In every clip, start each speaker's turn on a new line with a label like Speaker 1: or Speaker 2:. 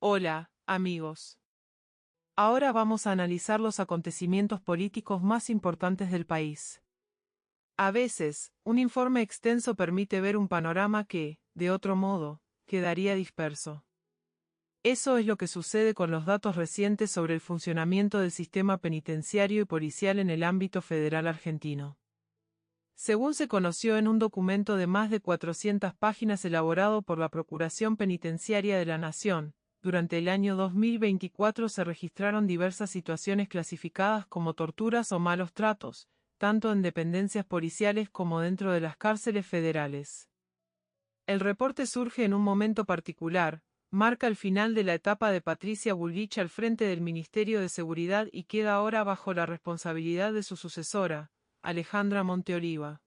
Speaker 1: Hola, amigos. Ahora vamos a analizar los acontecimientos políticos más importantes del país. A veces, un informe extenso permite ver un panorama que, de otro modo, quedaría disperso. Eso es lo que sucede con los datos recientes sobre el funcionamiento del sistema penitenciario y policial en el ámbito federal argentino. Según se conoció en un documento de más de 400 páginas elaborado por la Procuración Penitenciaria de la Nación, durante el año 2024 se registraron diversas situaciones clasificadas como torturas o malos tratos, tanto en dependencias policiales como dentro de las cárceles federales. El reporte surge en un momento particular, marca el final de la etapa de Patricia Bullrich al frente del Ministerio de Seguridad y queda ahora bajo la responsabilidad de su sucesora, Alejandra Monteoliva.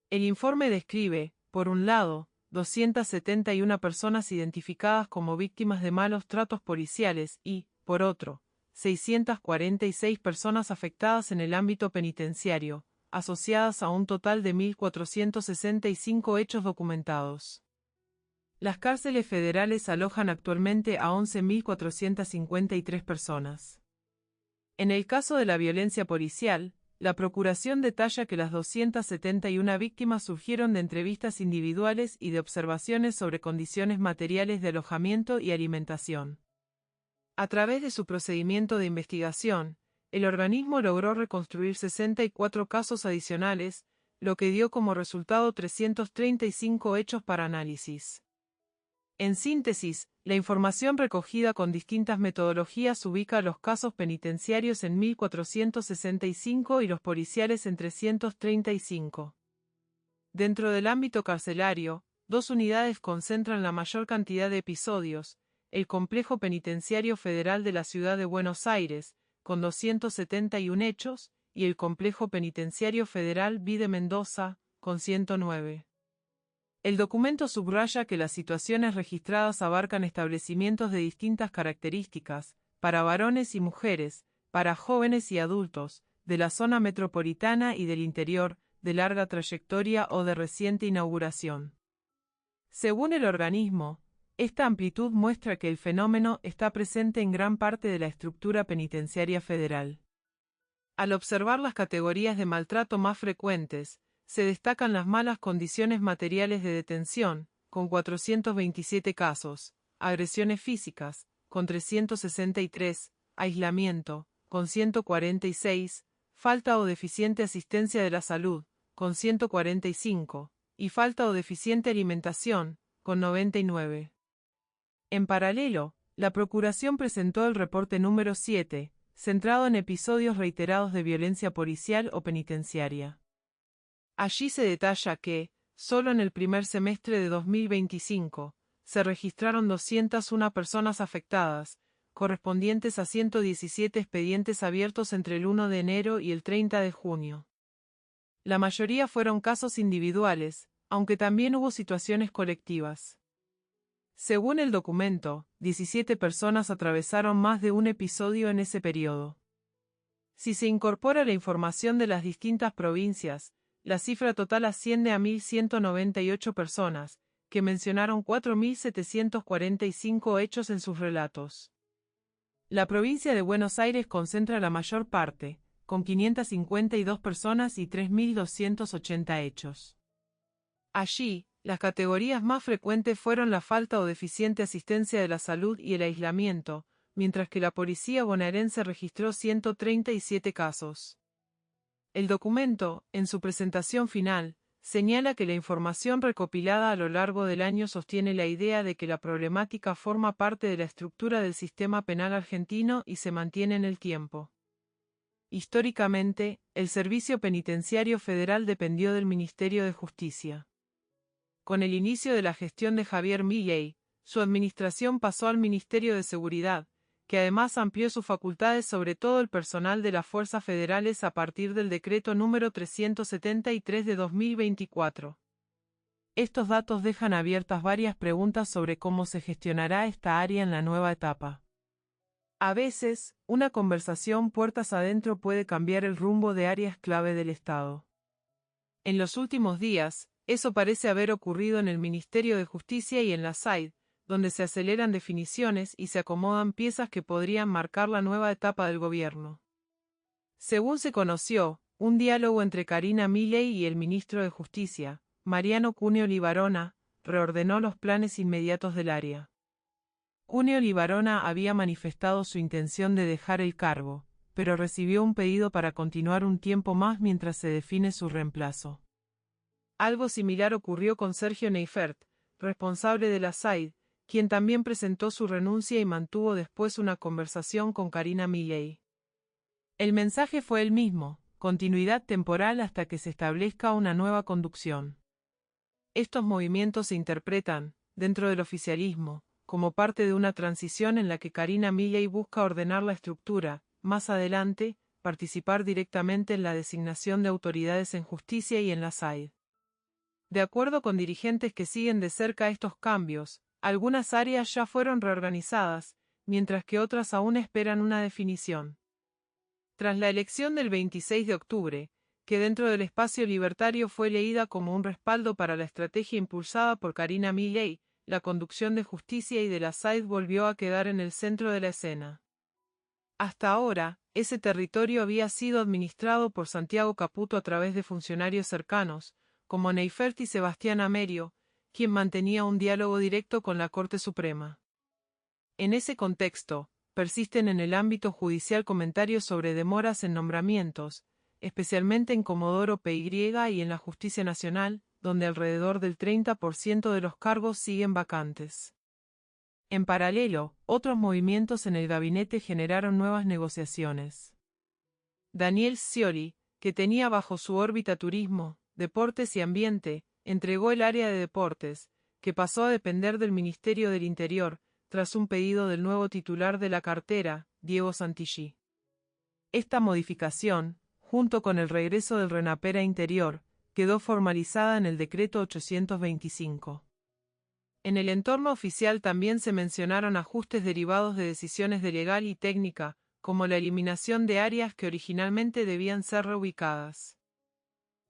Speaker 1: El informe describe, por un lado, 271 personas identificadas como víctimas de malos tratos policiales y, por otro, 646 personas afectadas en el ámbito penitenciario, asociadas a un total de 1.465 hechos documentados. Las cárceles federales alojan actualmente a 11.453 personas. En el caso de la violencia policial, la Procuración detalla que las 271 víctimas surgieron de entrevistas individuales y de observaciones sobre condiciones materiales de alojamiento y alimentación. A través de su procedimiento de investigación, el organismo logró reconstruir 64 casos adicionales, lo que dio como resultado 335 hechos para análisis. En síntesis, la información recogida con distintas metodologías ubica a los casos penitenciarios en 1.465 y los policiales en 335. Dentro del ámbito carcelario, dos unidades concentran la mayor cantidad de episodios: el Complejo Penitenciario Federal de la Ciudad de Buenos Aires, con 271 hechos, y el Complejo Penitenciario Federal BI de Mendoza, con 109. El documento subraya que las situaciones registradas abarcan establecimientos de distintas características, para varones y mujeres, para jóvenes y adultos, de la zona metropolitana y del interior, de larga trayectoria o de reciente inauguración. Según el organismo, esta amplitud muestra que el fenómeno está presente en gran parte de la estructura penitenciaria federal. Al observar las categorías de maltrato más frecuentes, se destacan las malas condiciones materiales de detención, con 427 casos, agresiones físicas, con 363, aislamiento, con 146, falta o deficiente asistencia de la salud, con 145, y falta o deficiente alimentación, con 99. En paralelo, la Procuración presentó el reporte número 7, centrado en episodios reiterados de violencia policial o penitenciaria. Allí se detalla que, solo en el primer semestre de 2025, se registraron 201 personas afectadas, correspondientes a 117 expedientes abiertos entre el 1 de enero y el 30 de junio. La mayoría fueron casos individuales, aunque también hubo situaciones colectivas. Según el documento, 17 personas atravesaron más de un episodio en ese periodo. Si se incorpora la información de las distintas provincias, la cifra total asciende a 1.198 personas, que mencionaron 4.745 hechos en sus relatos. La provincia de Buenos Aires concentra la mayor parte, con 552 personas y 3.280 hechos. Allí, las categorías más frecuentes fueron la falta o deficiente asistencia de la salud y el aislamiento, mientras que la policía bonaerense registró 137 casos. El documento, en su presentación final, señala que la información recopilada a lo largo del año sostiene la idea de que la problemática forma parte de la estructura del sistema penal argentino y se mantiene en el tiempo. Históricamente, el Servicio Penitenciario Federal dependió del Ministerio de Justicia. Con el inicio de la gestión de Javier Milei, su administración pasó al Ministerio de Seguridad, que además amplió sus facultades sobre todo el personal de las fuerzas federales a partir del decreto número 373 de 2024. Estos datos dejan abiertas varias preguntas sobre cómo se gestionará esta área en la nueva etapa. A veces, una conversación puertas adentro puede cambiar el rumbo de áreas clave del Estado. En los últimos días, eso parece haber ocurrido en el Ministerio de Justicia y en la SAID, donde se aceleran definiciones y se acomodan piezas que podrían marcar la nueva etapa del gobierno. Según se conoció, un diálogo entre Karina Milei y el ministro de Justicia, Mariano Cuneo Libarona, reordenó los planes inmediatos del área. Cuneo Libarona había manifestado su intención de dejar el cargo, pero recibió un pedido para continuar un tiempo más mientras se define su reemplazo. Algo similar ocurrió con Sergio Neifert, responsable de la SAID, quien también presentó su renuncia y mantuvo después una conversación con Karina Milei. El mensaje fue el mismo: continuidad temporal hasta que se establezca una nueva conducción. Estos movimientos se interpretan, dentro del oficialismo, como parte de una transición en la que Karina Milei busca ordenar la estructura, más adelante, participar directamente en la designación de autoridades en justicia y en la SAID. De acuerdo con dirigentes que siguen de cerca estos cambios, algunas áreas ya fueron reorganizadas, mientras que otras aún esperan una definición. Tras la elección del 26 de octubre, que dentro del espacio libertario fue leída como un respaldo para la estrategia impulsada por Karina Milei, la conducción de justicia y de la SAID volvió a quedar en el centro de la escena. Hasta ahora, ese territorio había sido administrado por Santiago Caputo a través de funcionarios cercanos, como Neifert y Sebastián Amerio, quien mantenía un diálogo directo con la Corte Suprema. En ese contexto, persisten en el ámbito judicial comentarios sobre demoras en nombramientos, especialmente en Comodoro Pi y en la Justicia Nacional, donde alrededor del 30% de los cargos siguen vacantes. En paralelo, otros movimientos en el gabinete generaron nuevas negociaciones. Daniel Scioli, que tenía bajo su órbita turismo, deportes y ambiente, entregó el área de deportes, que pasó a depender del Ministerio del Interior, tras un pedido del nuevo titular de la cartera, Diego Santilli. Esta modificación, junto con el regreso del RENAPER a Interior, quedó formalizada en el Decreto 825. En el entorno oficial también se mencionaron ajustes derivados de decisiones de legal y técnica, como la eliminación de áreas que originalmente debían ser reubicadas.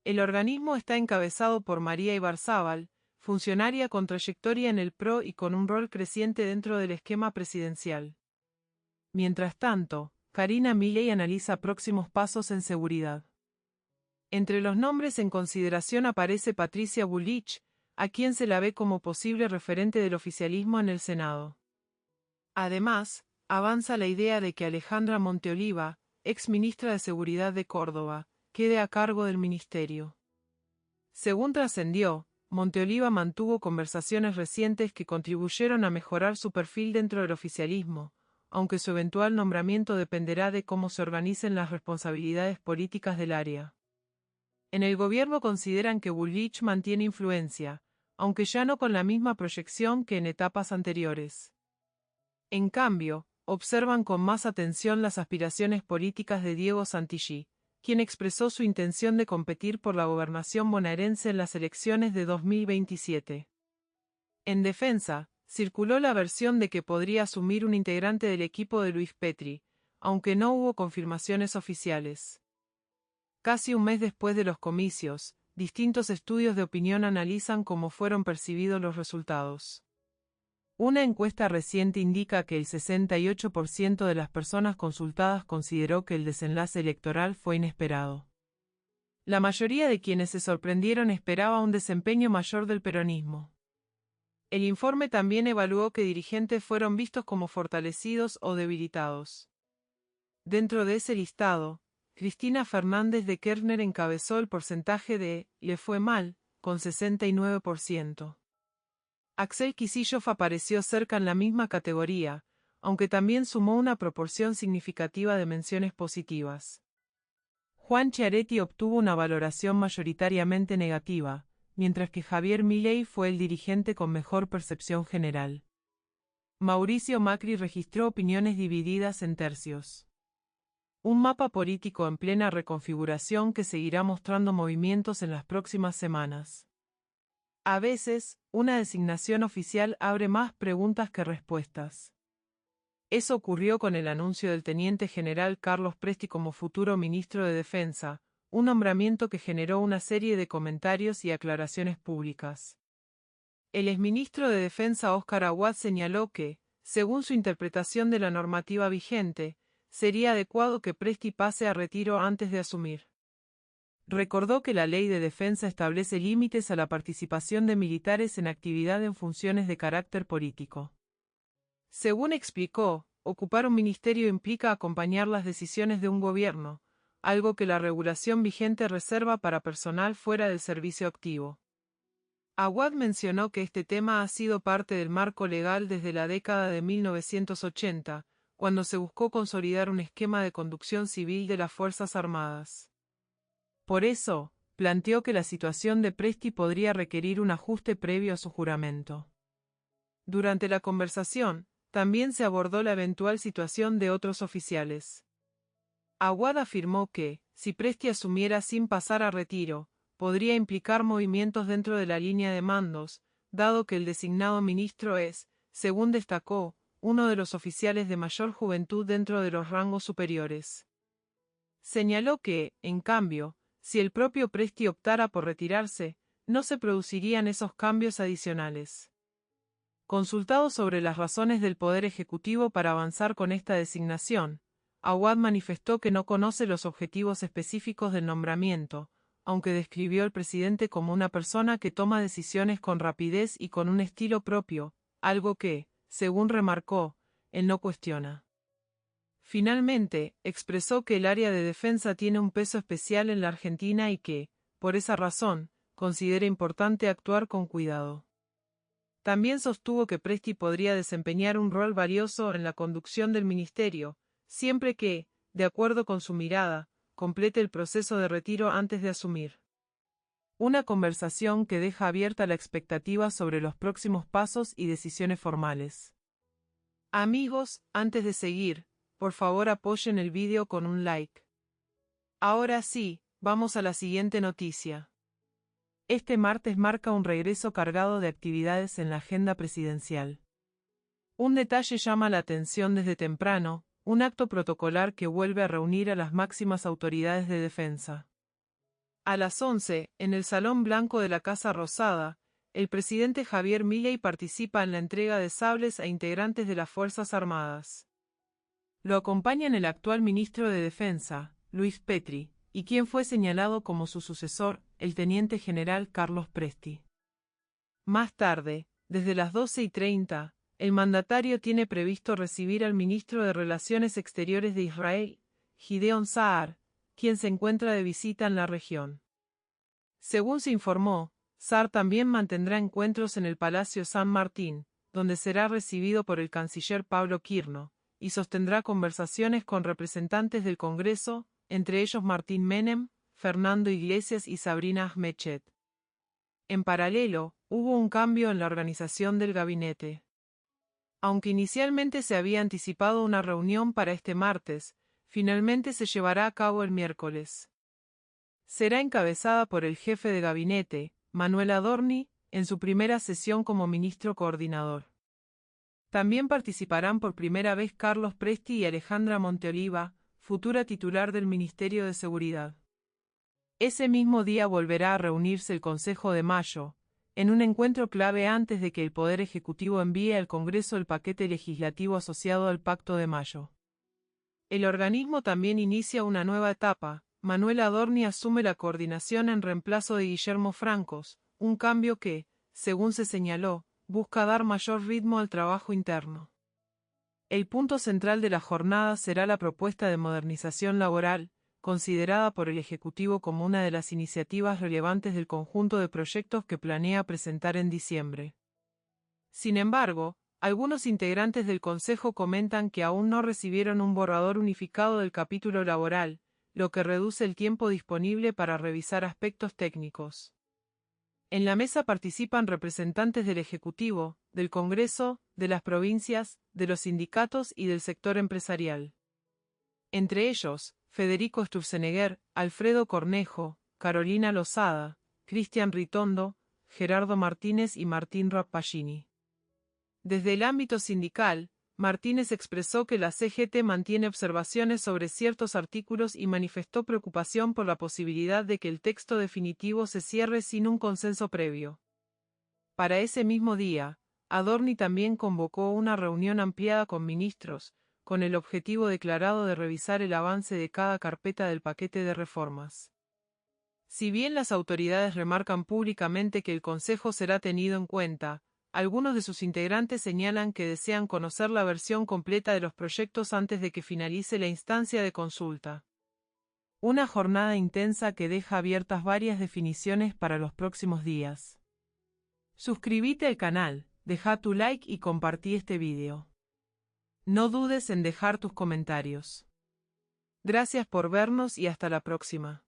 Speaker 1: El organismo está encabezado por María Ibarzábal, funcionaria con trayectoria en el PRO y con un rol creciente dentro del esquema presidencial. Mientras tanto, Karina Milei analiza próximos pasos en seguridad. Entre los nombres en consideración aparece Patricia Bullrich, a quien se la ve como posible referente del oficialismo en el Senado. Además, avanza la idea de que Alejandra Monteoliva, ex ministra de Seguridad de Córdoba, quede a cargo del ministerio. Según trascendió, Monteoliva mantuvo conversaciones recientes que contribuyeron a mejorar su perfil dentro del oficialismo, aunque su eventual nombramiento dependerá de cómo se organicen las responsabilidades políticas del área. En el gobierno consideran que Bullrich mantiene influencia, aunque ya no con la misma proyección que en etapas anteriores. En cambio, observan con más atención las aspiraciones políticas de Diego Santilli, quien expresó su intención de competir por la gobernación bonaerense en las elecciones de 2027. En defensa, circuló la versión de que podría asumir un integrante del equipo de Luis Petri, aunque no hubo confirmaciones oficiales. Casi un mes después de los comicios, distintos estudios de opinión analizan cómo fueron percibidos los resultados. Una encuesta reciente indica que el 68% de las personas consultadas consideró que el desenlace electoral fue inesperado. La mayoría de quienes se sorprendieron esperaba un desempeño mayor del peronismo. El informe también evaluó que dirigentes fueron vistos como fortalecidos o debilitados. Dentro de ese listado, Cristina Fernández de Kirchner encabezó el porcentaje de «le fue mal», con 69%. Axel Kicillof apareció cerca en la misma categoría, aunque también sumó una proporción significativa de menciones positivas. Juan Schiaretti obtuvo una valoración mayoritariamente negativa, mientras que Javier Milei fue el dirigente con mejor percepción general. Mauricio Macri registró opiniones divididas en tercios. Un mapa político en plena reconfiguración que seguirá mostrando movimientos en las próximas semanas. A veces, una designación oficial abre más preguntas que respuestas. Eso ocurrió con el anuncio del teniente general Carlos Presti como futuro ministro de Defensa, un nombramiento que generó una serie de comentarios y aclaraciones públicas. El exministro de Defensa Óscar Awad señaló que, según su interpretación de la normativa vigente, sería adecuado que Presti pase a retiro antes de asumir. Recordó que la Ley de Defensa establece límites a la participación de militares en actividad en funciones de carácter político. Según explicó, ocupar un ministerio implica acompañar las decisiones de un gobierno, algo que la regulación vigente reserva para personal fuera del servicio activo. Awad mencionó que este tema ha sido parte del marco legal desde la década de 1980, cuando se buscó consolidar un esquema de conducción civil de las Fuerzas Armadas. Por eso, planteó que la situación de Presti podría requerir un ajuste previo a su juramento. Durante la conversación, también se abordó la eventual situación de otros oficiales. Awad afirmó que, si Presti asumiera sin pasar a retiro, podría implicar movimientos dentro de la línea de mandos, dado que el designado ministro es, según destacó, uno de los oficiales de mayor juventud dentro de los rangos superiores. Señaló que, en cambio, si el propio Presti optara por retirarse, no se producirían esos cambios adicionales. Consultado sobre las razones del Poder Ejecutivo para avanzar con esta designación, Awad manifestó que no conoce los objetivos específicos del nombramiento, aunque describió al presidente como una persona que toma decisiones con rapidez y con un estilo propio, algo que, según remarcó, él no cuestiona. Finalmente, expresó que el área de defensa tiene un peso especial en la Argentina y que, por esa razón, considera importante actuar con cuidado. También sostuvo que Presti podría desempeñar un rol valioso en la conducción del ministerio, siempre que, de acuerdo con su mirada, complete el proceso de retiro antes de asumir. Una conversación que deja abierta la expectativa sobre los próximos pasos y decisiones formales. Amigos, antes de seguir, por favor apoyen el vídeo con un like. Ahora sí, vamos a la siguiente noticia. Este martes marca un regreso cargado de actividades en la agenda presidencial. Un detalle llama la atención desde temprano, un acto protocolar que vuelve a reunir a las máximas autoridades de defensa. A las 11, en el Salón Blanco de la Casa Rosada, el presidente Javier Milei participa en la entrega de sables a integrantes de las Fuerzas Armadas. Lo acompañan el actual ministro de Defensa, Luis Petri, y quien fue señalado como su sucesor, el teniente general Carlos Presti. Más tarde, desde las 12:30, el mandatario tiene previsto recibir al ministro de Relaciones Exteriores de Israel, Gideon Saar, quien se encuentra de visita en la región. Según se informó, Saar también mantendrá encuentros en el Palacio San Martín, donde será recibido por el canciller Pablo Quirno, y sostendrá conversaciones con representantes del Congreso, entre ellos Martín Menem, Fernando Iglesias y Sabrina Ahmedchet. En paralelo, hubo un cambio en la organización del gabinete. Aunque inicialmente se había anticipado una reunión para este martes, finalmente se llevará a cabo el miércoles. Será encabezada por el jefe de gabinete, Manuel Adorni, en su primera sesión como ministro coordinador. También participarán por primera vez Carlos Presti y Alejandra Monteoliva, futura titular del Ministerio de Seguridad. Ese mismo día volverá a reunirse el Consejo de Mayo, en un encuentro clave antes de que el Poder Ejecutivo envíe al Congreso el paquete legislativo asociado al Pacto de Mayo. El organismo también inicia una nueva etapa. Manuel Adorni asume la coordinación en reemplazo de Guillermo Francos, un cambio que, según se señaló, busca dar mayor ritmo al trabajo interno. El punto central de la jornada será la propuesta de modernización laboral, considerada por el Ejecutivo como una de las iniciativas relevantes del conjunto de proyectos que planea presentar en diciembre. Sin embargo, algunos integrantes del Consejo comentan que aún no recibieron un borrador unificado del capítulo laboral, lo que reduce el tiempo disponible para revisar aspectos técnicos. En la mesa participan representantes del Ejecutivo, del Congreso, de las provincias, de los sindicatos y del sector empresarial. Entre ellos, Federico Sturzenegger, Alfredo Cornejo, Carolina Lozada, Cristian Ritondo, Gerardo Martínez y Martín Rappaccini. Desde el ámbito sindical, Martínez expresó que la CGT mantiene observaciones sobre ciertos artículos y manifestó preocupación por la posibilidad de que el texto definitivo se cierre sin un consenso previo. Para ese mismo día, Adorni también convocó una reunión ampliada con ministros, con el objetivo declarado de revisar el avance de cada carpeta del paquete de reformas. Si bien las autoridades remarcan públicamente que el Consejo será tenido en cuenta, algunos de sus integrantes señalan que desean conocer la versión completa de los proyectos antes de que finalice la instancia de consulta. Una jornada intensa que deja abiertas varias definiciones para los próximos días. Suscríbete al canal, deja tu like y compartí este video. No dudes en dejar tus comentarios. Gracias por vernos y hasta la próxima.